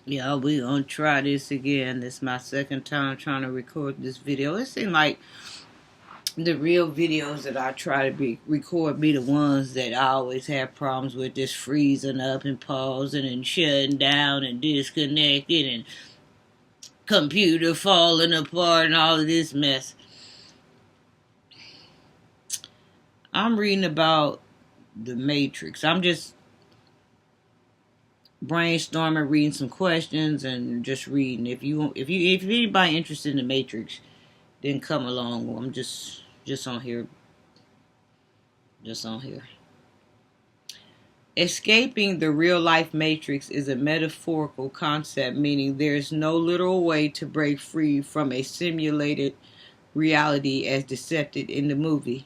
Yeah, we gonna try this again. This is my second time trying to record this video. It seems like the real videos that I try to record be the ones that I always have problems with, just freezing up and pausing and shutting down and disconnecting and computer falling apart and all of this mess. I'm reading about the Matrix. I'm just brainstorming, reading some questions, and just reading. If anybody interested in the Matrix, then come along. I'm just on here, just on here. Escaping the real life matrix is a metaphorical concept, meaning there is no literal way to break free from a simulated reality as depicted in the movie.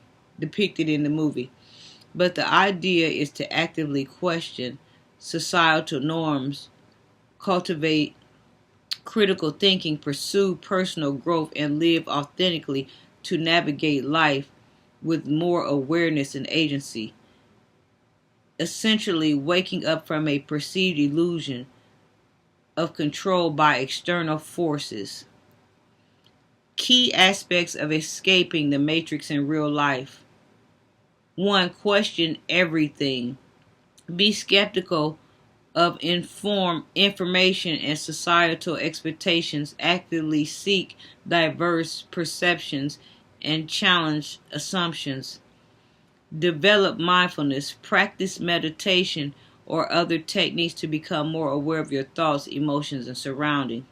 But the idea is to actively question societal norms, cultivate critical thinking, pursue personal growth, and live authentically to navigate life with more awareness and agency. Essentially, waking up from a perceived illusion of control by external forces. Key aspects of escaping the matrix in real life. 1. Question everything. Be skeptical of informed information and societal expectations. Actively seek diverse perceptions and challenge assumptions. Develop mindfulness. Practice meditation or other techniques to become more aware of your thoughts, emotions, and surroundings.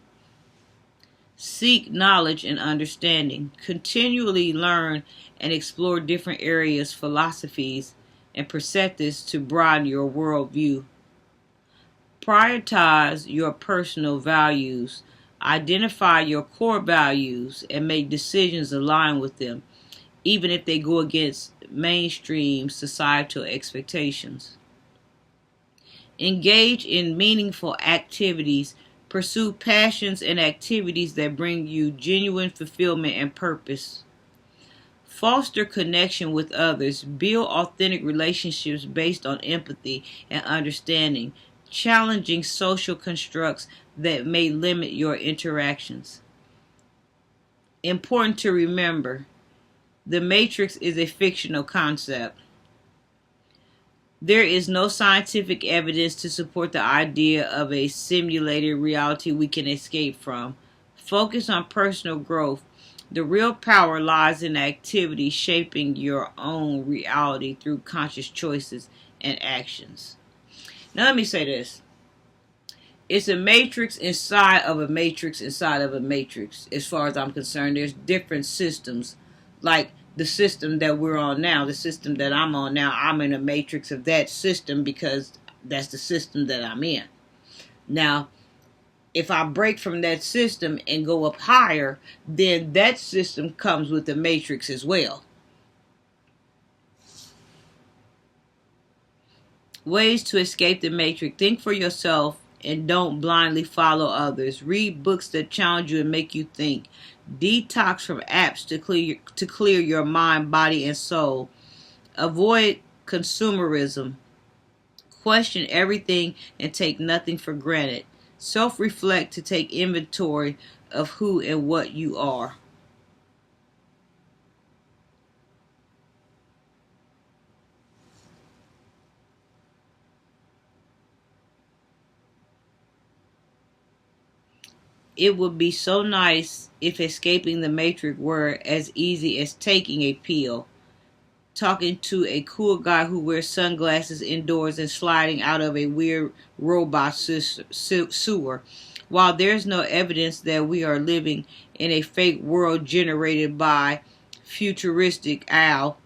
Seek knowledge and understanding. Continually learn and explore different areas, philosophies, and perspectives to broaden your worldview. Prioritize your personal values. Identify your core values and make decisions aligned with them, even if they go against mainstream societal expectations. Engage in meaningful activities. Pursue passions and activities that bring you genuine fulfillment and purpose. Foster connection with others. Build authentic relationships based on empathy and understanding, challenging social constructs that may limit your interactions. Important to remember, the Matrix is a fictional concept. There is no scientific evidence to support the idea of a simulated reality we can escape from. Focus on personal growth. The real power lies in activity shaping your own reality through conscious choices and actions. Now let me say this. It's a matrix inside of a matrix inside of a matrix. As far as I'm concerned, there's different systems. Like the system that we're on now, the system that I'm on now, I'm in a matrix of that system because that's the system that I'm in. Now, if I break from that system and go up higher, then that system comes with the matrix as well. Ways to escape the matrix. Think for yourself and don't blindly follow others. Read books that challenge you and make you think. Detox from apps to clear your mind, body, and soul. Avoid consumerism. Question everything and take nothing for granted. Self-reflect to take inventory of who and what you are. It would be so nice if escaping the matrix were as easy as taking a pill, talking to a cool guy who wears sunglasses indoors and sliding out of a weird robot sewer. While there's no evidence that we are living in a fake world generated by futuristic owl,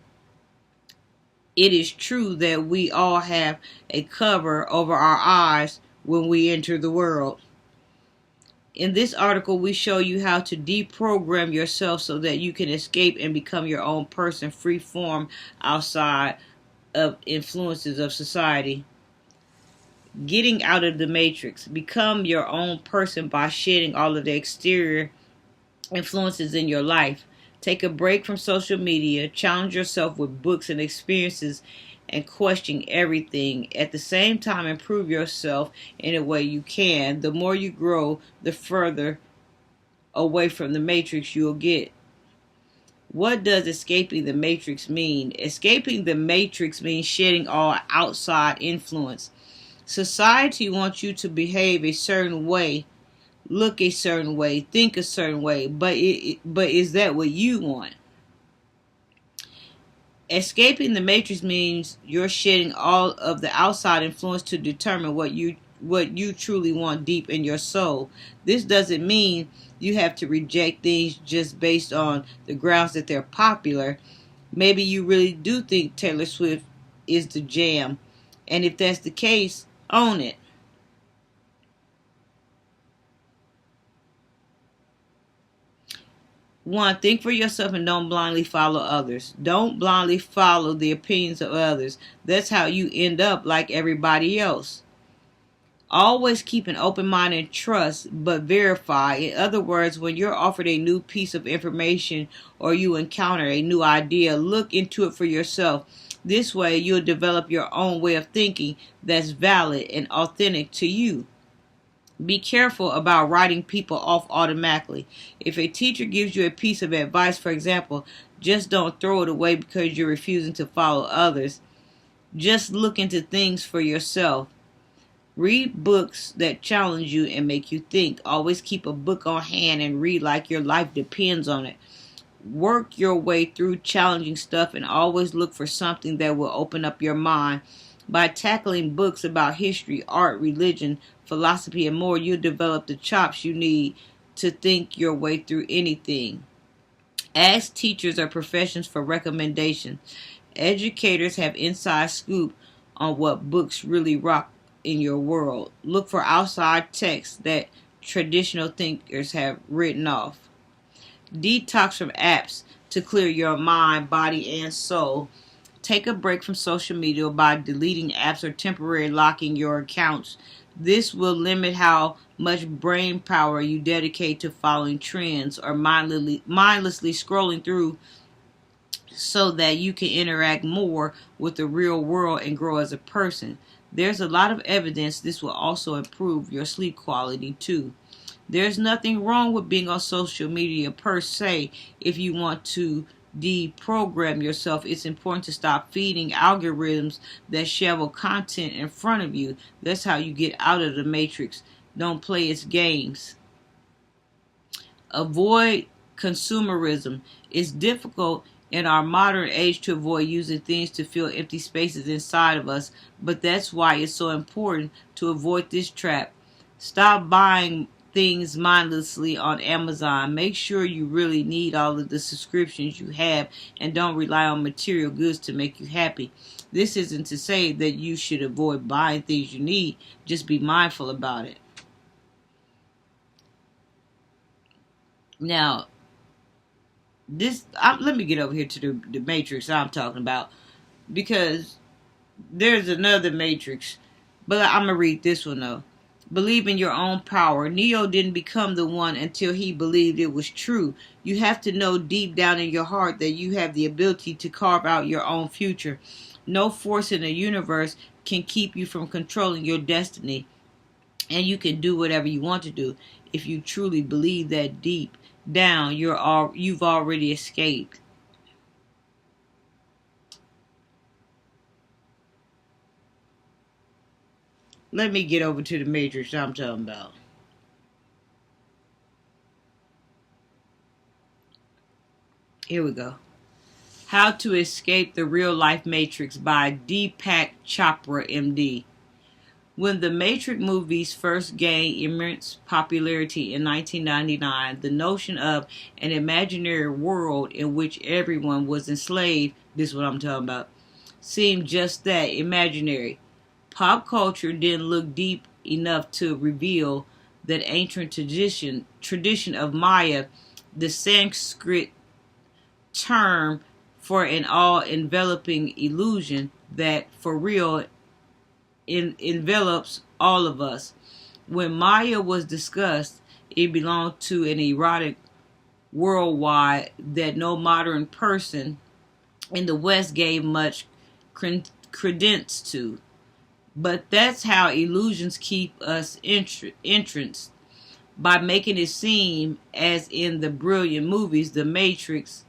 it is true that we all have a cover over our eyes when we enter the world. In this article, we show you how to deprogram yourself so that you can escape and become your own person, free form outside of influences of society. Getting out of the matrix. Become your own person by shedding all of the exterior influences in your life. Take a break from social media. Challenge yourself with books and experiences and question everything. At the same time, improve yourself in a way you can. The more you grow, the further away from the matrix you'll get. What does escaping the matrix mean? Escaping the matrix means shedding all outside influence. Society wants you to behave a certain way, look a certain way, think a certain way, but is that what you want? Escaping the matrix means you're shedding all of the outside influence to determine what you truly want deep in your soul. This doesn't mean you have to reject things just based on the grounds that they're popular. Maybe you really do think Taylor Swift is the jam, and if that's the case, own it. One, think for yourself and don't blindly follow others. Don't blindly follow the opinions of others. That's how you end up like everybody else. Always keep an open mind and trust, but verify. In other words, when you're offered a new piece of information or you encounter a new idea, look into it for yourself. This way, you'll develop your own way of thinking that's valid and authentic to you. Be careful about writing people off automatically. If a teacher gives you a piece of advice, for example, just don't throw it away because you're refusing to follow others. Just look into things for yourself. Read books that challenge you and make you think. Always keep a book on hand and read like your life depends on it. Work your way through challenging stuff and always look for something that will open up your mind. By tackling books about history, art, religion, philosophy, and more, you'll develop the chops you need to think your way through anything. Ask teachers or professions for recommendations. Educators have inside scoop on what books really rock in your world. Look for outside texts that traditional thinkers have written off. Detox from apps to clear your mind, body, and soul. Take a break from social media by deleting apps or temporarily locking your accounts. This will limit how much brain power you dedicate to following trends or mindlessly scrolling through so that you can interact more with the real world and grow as a person. There's a lot of evidence this will also improve your sleep quality too. There's nothing wrong with being on social media per se. If you want to deprogram yourself, it's important to stop feeding algorithms that shovel content in front of you. That's how you get out of the matrix. Don't play its games. Avoid consumerism. It's difficult in our modern age to avoid using things to fill empty spaces inside of us, but that's why it's so important to avoid this trap. Stop buying things mindlessly on Amazon. Make sure you really need all of the subscriptions you have and don't rely on material goods to make you happy. This isn't to say that you should avoid buying things you need, just be mindful about it. Now, let me get over here to the matrix I'm talking about, because there's another matrix, but I'm going to read this one though. Believe in your own power. Neo didn't become the one until he believed it was true. You have to know deep down in your heart that you have the ability to carve out your own future. No force in the universe can keep you from controlling your destiny, and you can do whatever you want to do. If you truly believe that deep down, you've already escaped. Let me get over to the matrix I'm talking about. Here we go. How to Escape the Real Life Matrix by Deepak Chopra, MD. When the Matrix movies first gained immense popularity in 1999, the notion of an imaginary world in which everyone was enslaved, this is what I'm talking about, seemed just that, imaginary. Pop culture didn't look deep enough to reveal that ancient tradition of Maya, the Sanskrit term for an all-enveloping illusion that for real envelops all of us. When Maya was discussed, it belonged to an erotic worldwide that no modern person in the West gave much credence to. But that's how illusions keep us entranced, by making it seem as in the brilliant movies The Matrix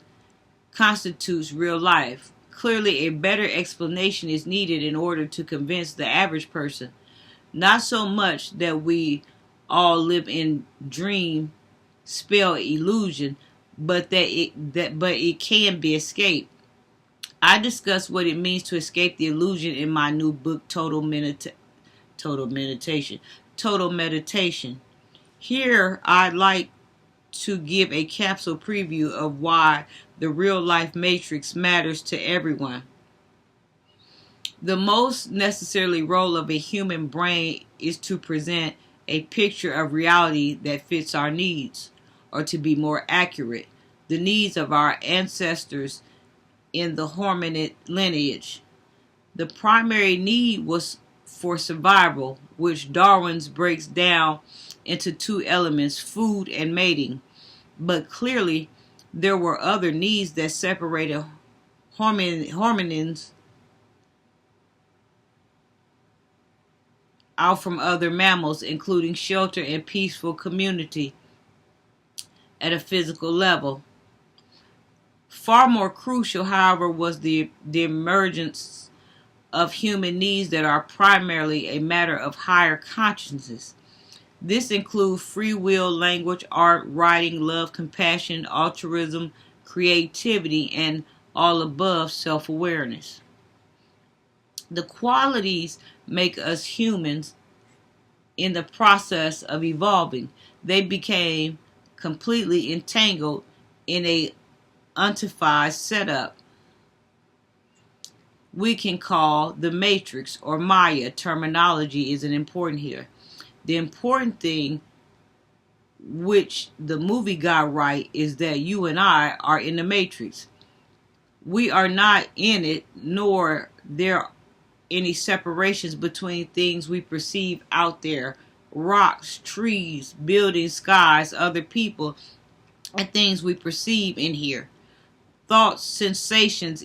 constitutes real life. Clearly, a better explanation is needed in order to convince the average person. Not so much that we all live in dream spell illusion, but it can be escaped. I discuss what it means to escape the illusion in my new book, Total Meditation. Here, I'd like to give a capsule preview of why the real life matrix matters to everyone. The most necessary role of a human brain is to present a picture of reality that fits our needs, or to be more accurate, the needs of our ancestors in the hominid lineage. The primary need was for survival, which Darwin's breaks down into two elements, food and mating. But clearly, there were other needs that separated hominins out from other mammals, including shelter and peaceful community at a physical level. Far more crucial, however, was the emergence of human needs that are primarily a matter of higher consciousness. This includes free will, language, art, writing, love, compassion, altruism, creativity, and all above self-awareness. The qualities make us humans in the process of evolving. They became completely entangled in a untified setup we can call the Matrix or Maya. Terminology isn't important here. The important thing, which the movie got right, is that you and I are in the Matrix. We are not in it, nor there are any separations between things we perceive out there. Rocks, trees, buildings, skies, other people, and things we perceive in here. Thoughts, sensations,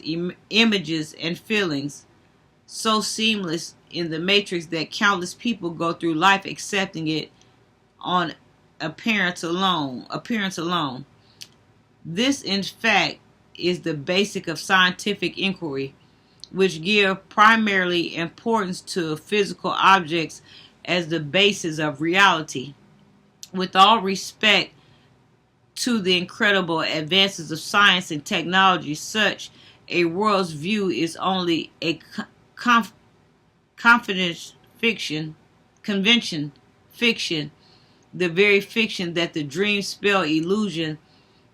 images, and feelings, so seamless in the matrix that countless people go through life accepting it on appearance alone. This, in fact, is the basic of scientific inquiry, which give primarily importance to physical objects as the basis of reality. With all respect to the incredible advances of science and technology, such a world's view is only a convention fiction, the very fiction that the dream spell illusion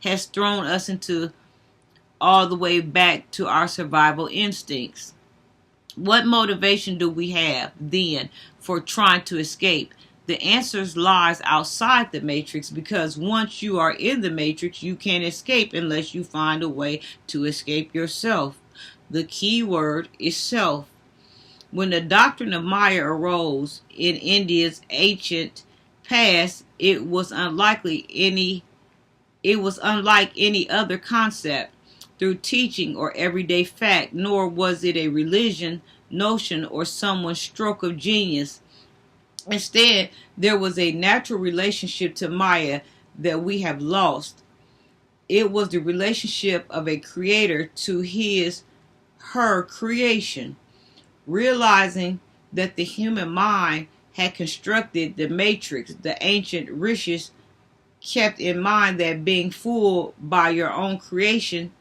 has thrown us into, all the way back to our survival instincts. What motivation do we have then for trying to escape? The answer lies outside the matrix, because once you are in the matrix, you can't escape unless you find a way to escape yourself. The key word is self. When the doctrine of Maya arose in India's ancient past, it was unlike any other concept through teaching or everyday fact, nor was it a religion, notion, or someone's stroke of genius. Instead, there was a natural relationship to Maya that we have lost. It was the relationship of a creator to her creation. Realizing that the human mind had constructed the matrix, the ancient rishis kept in mind that being fooled by your own creation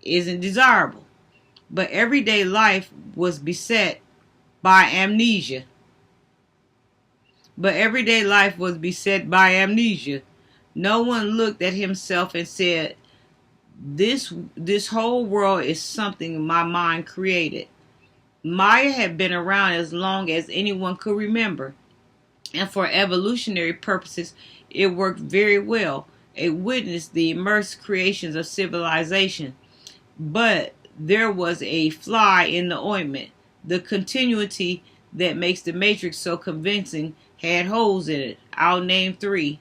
isn't desirable. But everyday life was beset by amnesia. No one looked at himself and said, this whole world is something my mind created. Maya had been around as long as anyone could remember, and for evolutionary purposes, it worked very well. It witnessed the immersed creations of civilization. But there was a fly in the ointment. The continuity that makes the matrix so convincing had holes in it. I'll name 3.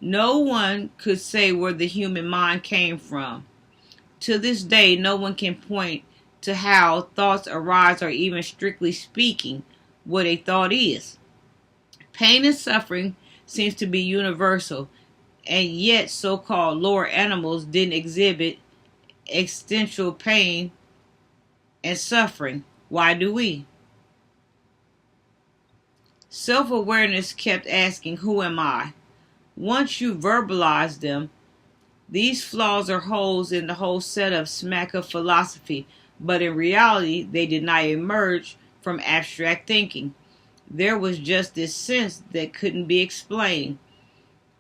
No one could say where the human mind came from. To this day, no one can point to how thoughts arise, or even strictly speaking, what a thought is. Pain and suffering seems to be universal, and yet so-called lower animals didn't exhibit existential pain and suffering. Why do we? Self-awareness kept asking, who am I? Once you verbalize them, these flaws are holes in the whole setup smack of philosophy, but in reality, they did not emerge from abstract thinking. There was just this sense that couldn't be explained.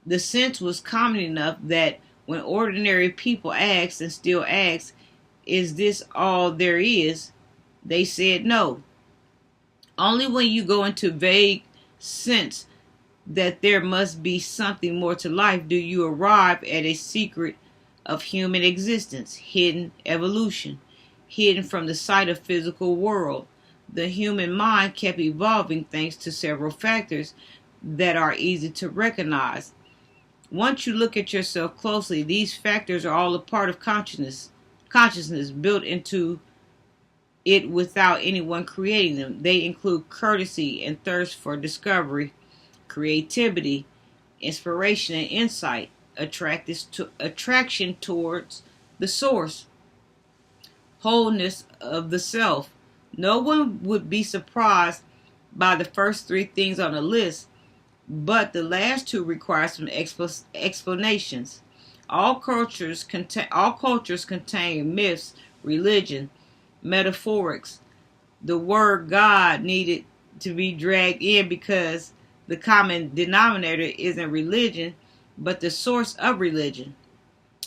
The sense was common enough that when ordinary people asked, and still ask, is this all there is? They said no. Only when you go into vague sense that there must be something more to life do you arrive at a secret of human existence, hidden evolution, hidden from the sight of physical world. The human mind kept evolving thanks to several factors that are easy to recognize. Once you look at yourself closely, these factors are all a part of consciousness built into it without anyone creating them. They include courtesy and thirst for discovery, creativity, inspiration, and insight, attraction towards the source, wholeness of the self. No one would be surprised by the first three things on the list, but the last two require some explanations. All cultures contain myths, religion, metaphorics. The word God needed to be dragged in because the common denominator isn't religion, but the source of religion.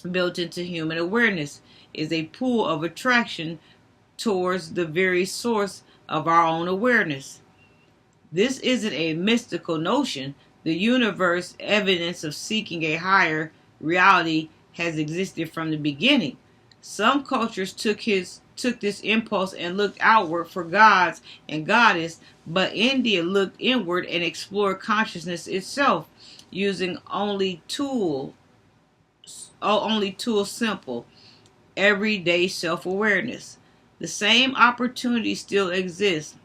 Built into human awareness is a pull of attraction towards the very source of our own awareness. This isn't a mystical notion. The universe, evidence of seeking a higher reality, has existed from the beginning. Some cultures took this impulse and looked outward for gods and goddess, but India looked inward and explored consciousness itself, using only tool simple, everyday self-awareness. The same opportunity still exists,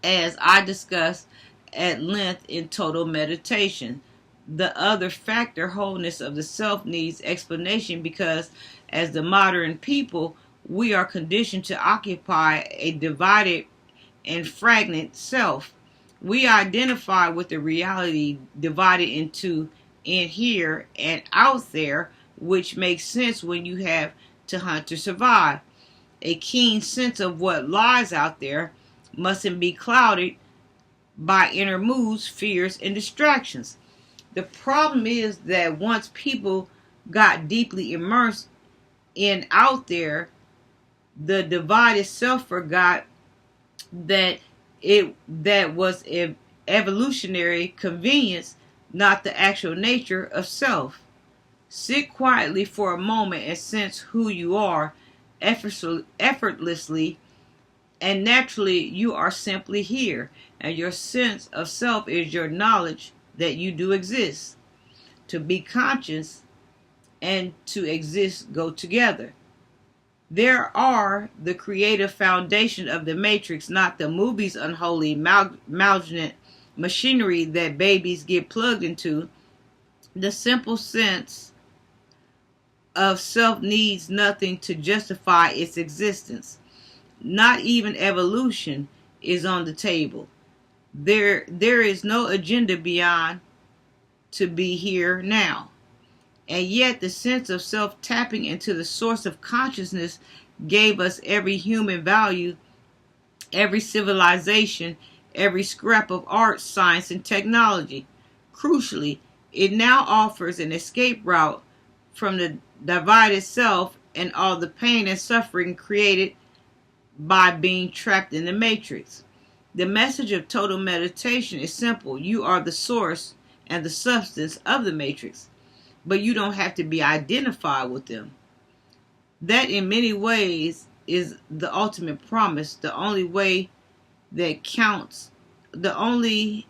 as I discussed at length in Total Meditation. The other factor, wholeness of the self, needs explanation because as the modern people, we are conditioned to occupy a divided and fragmented self. We identify with the reality divided into in here and out there, which makes sense when you have to hunt to survive. A keen sense of what lies out there mustn't be clouded by inner moods, fears, and distractions. The problem is that once people got deeply immersed in out there, the divided self forgot that that was an evolutionary convenience, not the actual nature of self. Sit quietly for a moment and sense who you are effortlessly, and naturally you are simply here, and your sense of self is your knowledge that you do exist. To be conscious and to exist go together. There are the creative foundation of the matrix, not the movie's unholy malignant machinery that babies get plugged into. The simple sense of self needs nothing to justify its existence. Not even evolution is on the table. There is no agenda beyond to be here now. And yet the sense of self tapping into the source of consciousness gave us every human value, every civilization, every scrap of art, science, and technology. Crucially, it now offers an escape route from the divided self and all the pain and suffering created by being trapped in the matrix. The message of total meditation is simple. You are the source and the substance of the matrix, but you don't have to be identified with them. That in many ways is the ultimate promise, the only way that counts, the only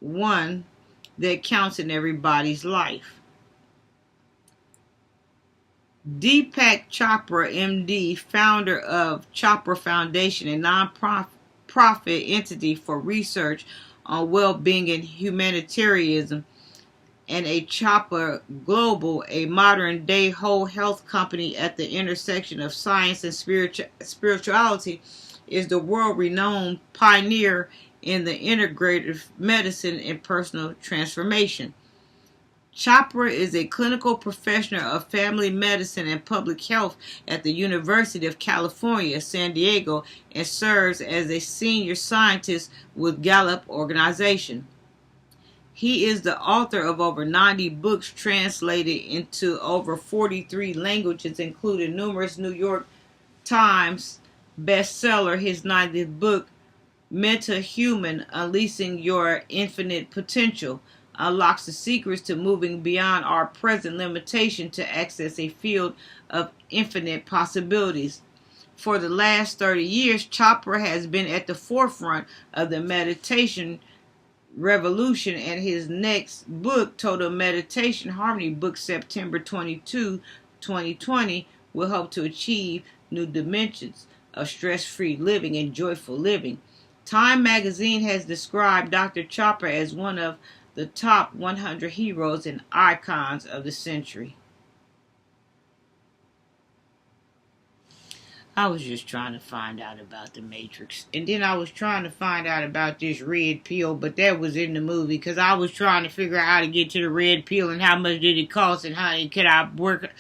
one that counts in everybody's life. Deepak Chopra, MD, founder of Chopra Foundation, a non-profit entity for research on well-being and humanitarianism, and a Chopra Global, a modern-day whole health company at the intersection of science and spirituality, is the world-renowned pioneer in the integrative medicine and personal transformation. Chopra is a clinical professional of family medicine and public health at the University of California, San Diego, and serves as a senior scientist with Gallup Organization. He is the author of over 90 books translated into over 43 languages, including numerous New York Times bestseller. His 90th book, Meta-Human: Unleashing Your Infinite Potential, unlocks the secrets to moving beyond our present limitation to access a field of infinite possibilities. For the last 30 years, Chopra has been at the forefront of the meditation revolution, and his next book, Total Meditation Harmony, book September 22, 2020, will help to achieve new dimensions of stress-free living and joyful living. Time magazine has described Dr. Chopra as one of the top 100 heroes and icons of the century. I was just trying to find out about the Matrix. And then I was trying to find out about this red pill, but that was in the movie because I was trying to figure out how to get to the red pill and how much did it cost and how could I work.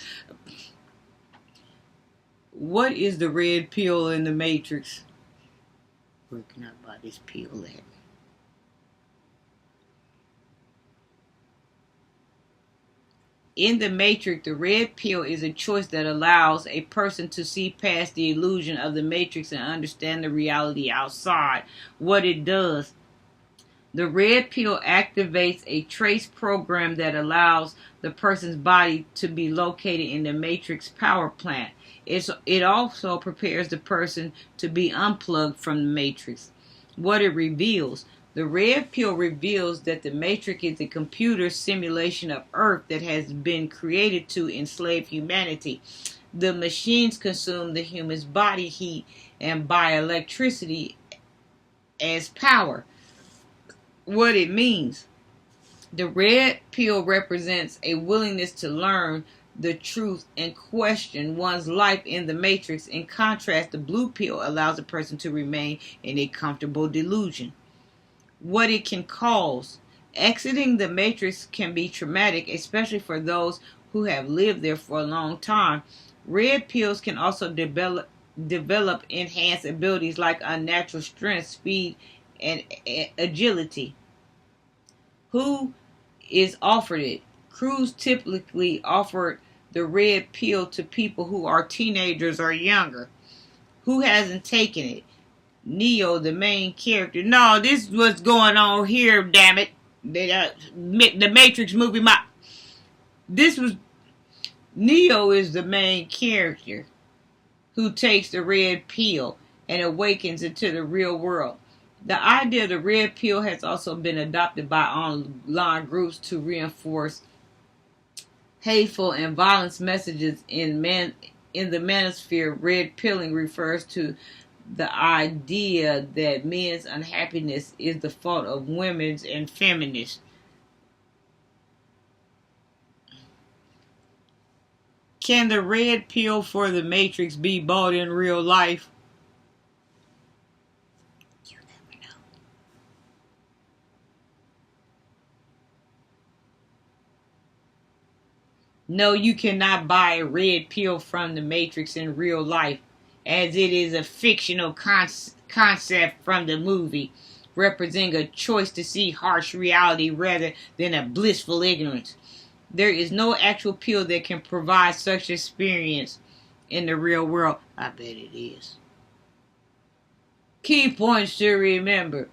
What is the red pill in the Matrix? Where can I buy this pill at? In the Matrix, the red pill is a choice that allows a person to see past the illusion of the Matrix and understand the reality outside. What it does, the red pill activates a trace program that allows the person's body to be located in the Matrix power plant. It also prepares the person to be unplugged from the Matrix. What it reveals, the red pill reveals that the Matrix is a computer simulation of Earth that has been created to enslave humanity. The machines consume the human's body heat and buy electricity as power. What it means, the red pill represents a willingness to learn the truth and question one's life in the Matrix. In contrast, the blue pill allows a person to remain in a comfortable delusion. What it can cause. Exiting the Matrix can be traumatic, especially for those who have lived there for a long time. Red pills can also develop enhanced abilities like unnatural strength, speed, and agility. Who is offered it? Crews typically offer the red pill to people who are teenagers or younger. Who hasn't taken it? Neo, the main character. No, this is what's going on here, damn it. The Matrix movie. This was Neo is the main character who takes the red pill and awakens into the real world. The idea of the red pill has also been adopted by online groups to reinforce hateful and violence messages in the manosphere. Red pilling refers to the idea that men's unhappiness is the fault of women's and feminists. Can the red pill for the Matrix be bought in real life? You never know. No, you cannot buy a red pill from the Matrix in real life, as it is a fictional concept from the movie, representing a choice to see harsh reality rather than a blissful ignorance. There is no actual pill that can provide such experience in the real world. I bet it is. Key points to remember.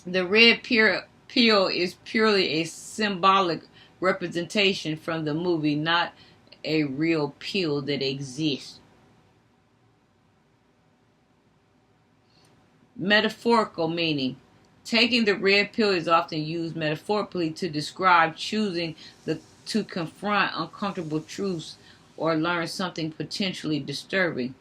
The red pill is purely a symbolic representation from the movie, not a real pill that exists. Metaphorical meaning. Taking the red pill is often used metaphorically to describe choosing to confront uncomfortable truths or learn something potentially disturbing.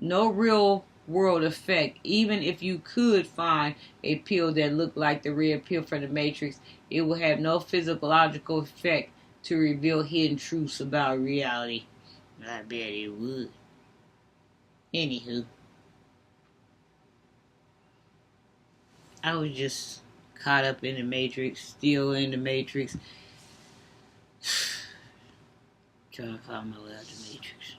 No real world effect. Even if you could find a pill that looked like the red pill from the Matrix, it will have no physiological effect to reveal hidden truths about reality. I bet it would. Anywho, I was just caught up in the Matrix, still in the Matrix. Trying to find my way out of the Matrix.